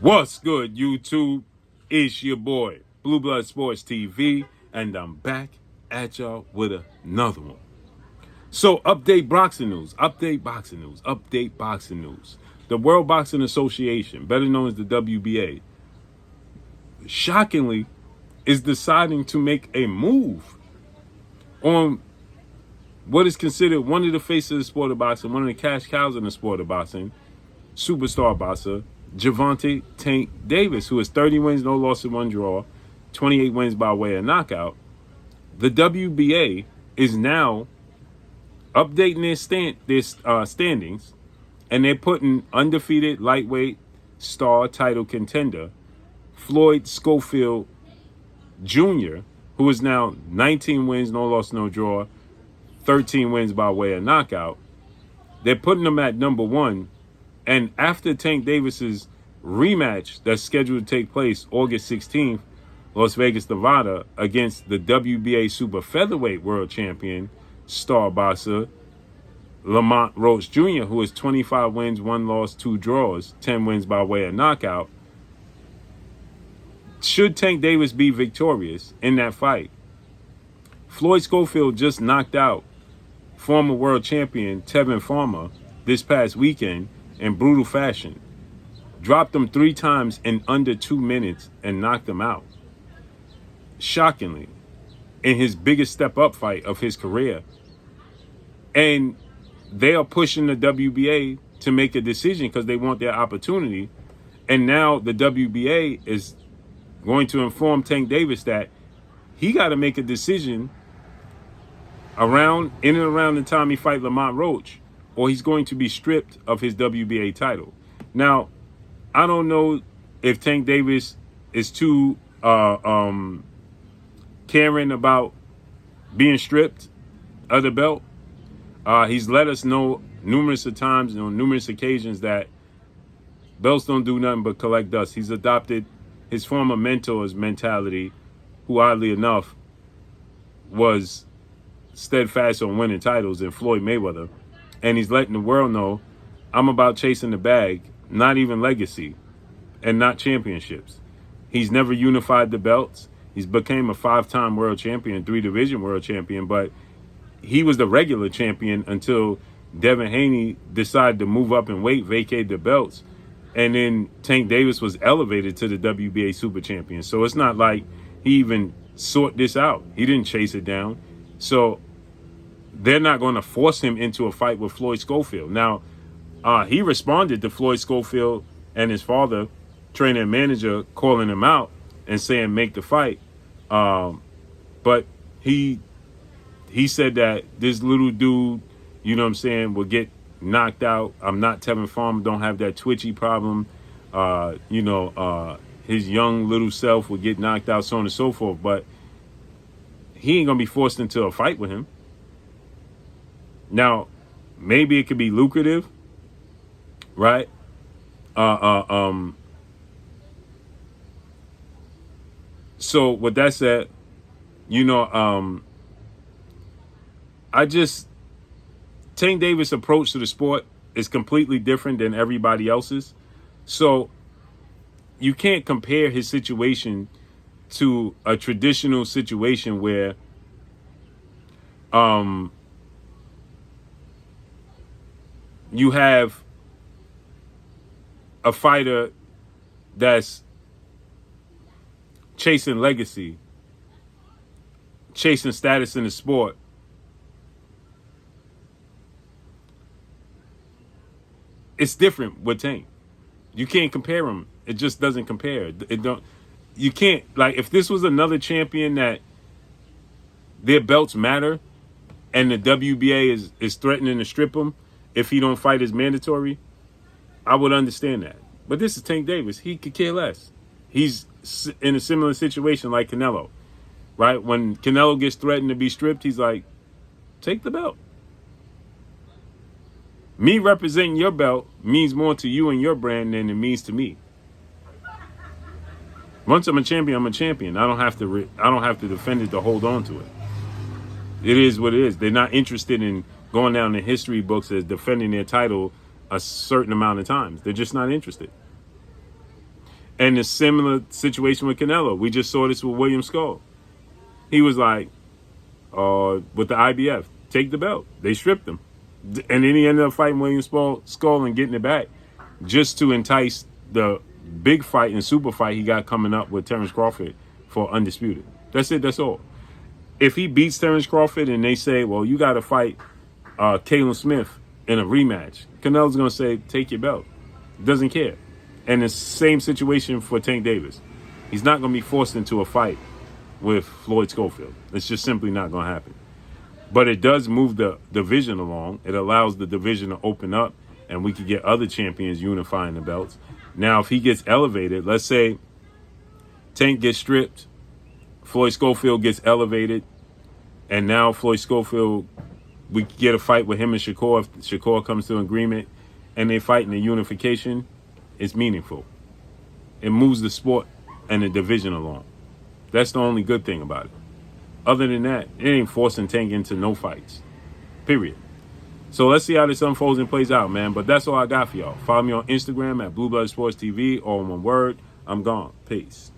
What's good, YouTube? It's your boy, Blue Blood Sports TV, and I'm back at y'all with another one. So, update boxing news. The World Boxing Association, better known as the WBA, shockingly, is deciding to make a move on what is considered one of the faces of the sport of boxing, one of the cash cows in the sport of boxing, superstar boxer, Gervonta Tank Davis, who has 30 wins, no loss, and 1 draw, 28 wins by way of knockout. The WBA is now updating their standings, and they're putting undefeated lightweight star title contender Floyd Schofield Jr., who is now 19 wins, no loss, no draw, 13 wins by way of knockout. They're putting him at number one. And after Tank Davis's rematch that's scheduled to take place August 16th, Las Vegas, Nevada, against the WBA super featherweight world champion, star boxer, Lamont Roach Jr., who has 25 wins, 1 loss, 2 draws, 10 wins by way of knockout. Should Tank Davis be victorious in that fight, Floyd Schofield just knocked out former world champion Tevin Farmer this past weekend in brutal fashion. Dropped him 3 times in under 2 minutes and knocked him out. Shockingly, in his biggest step-up fight of his career. And they are pushing the WBA to make a decision because they want their opportunity. And now the WBA is going to inform Tank Davis that he got to make a decision in and around the time he fight Lamont Roach, or he's going to be stripped of his WBA title. Now, I don't know if Tank Davis is too caring about being stripped of the belt. He's let us know numerous times, on numerous occasions, that belts don't do nothing but collect dust. He's adopted his former mentor's mentality, who oddly enough was steadfast on winning titles in Floyd Mayweather. And he's letting the world know, I'm about chasing the bag, not even legacy, and not championships. He's never unified the belts. He's became a 5-time world champion, 3-division world champion, but he was the regular champion until Devin Haney decided to move up in weight, vacate the belts, and then Tank Davis was elevated to the WBA super champion. So it's not like he even sought this out. He didn't chase it down. So they're not going to force him into a fight with Floyd Schofield. Now, he responded to Floyd Schofield and his father, trainer and manager, calling him out and saying, make the fight. But he said that this little dude, you know what I'm saying, will get knocked out. I'm not Tevin Farmer, don't have that twitchy problem. His young little self will get knocked out, so on and so forth. But he ain't going to be forced into a fight with him. Now, maybe it could be lucrative, right? So with that said, Tank Davis' approach to the sport is completely different than everybody else's. So you can't compare his situation to a traditional situation where you have a fighter that's chasing legacy, chasing status in the sport. It's different with Tank. You can't compare them. It just doesn't compare. You can't, like, if this was another champion that their belts matter and the WBA is threatening to strip him if he don't fight as mandatory, I would understand that. But this is Tank Davis. He could care less. He's in a similar situation like Canelo, right? When Canelo gets threatened to be stripped, he's like, take the belt. Me representing your belt means more to you and your brand than it means to me. Once I'm a champion, I'm a champion. I don't have to defend it to hold on to it. It is what it is. They're not interested in going down the history books as defending their title a certain amount of times. They're just not interested. And a similar situation with Canelo. We just saw this with William Skull. He was like, with the IBF, take the belt. They stripped him. And then he ended up fighting William Skull and getting it back just to entice the big fight and super fight he got coming up with Terrence Crawford for Undisputed. That's it. That's all. If he beats Terrence Crawford and they say, well, you got to fight Caleb Smith in a rematch, Canelo's going to say, take your belt. Doesn't care. And the same situation for Tank Davis. He's not going to be forced into a fight with Floyd Schofield. It's just simply not going to happen. But it does move the division along. It allows the division to open up, and we could get other champions unifying the belts. Now, if he gets elevated, let's say Tank gets stripped, Floyd Schofield gets elevated, and now Floyd Schofield, we get a fight with him and Shakur. If Shakur comes to an agreement and they fight in the unification, it's meaningful. It moves the sport and the division along. That's the only good thing about it. Other than that, it ain't forcing Tank into no fights. Period. So let's see how this unfolds and plays out, man. But that's all I got for y'all. Follow me on Instagram at Blue Blood Sports TV, all in one word. I'm gone. Peace.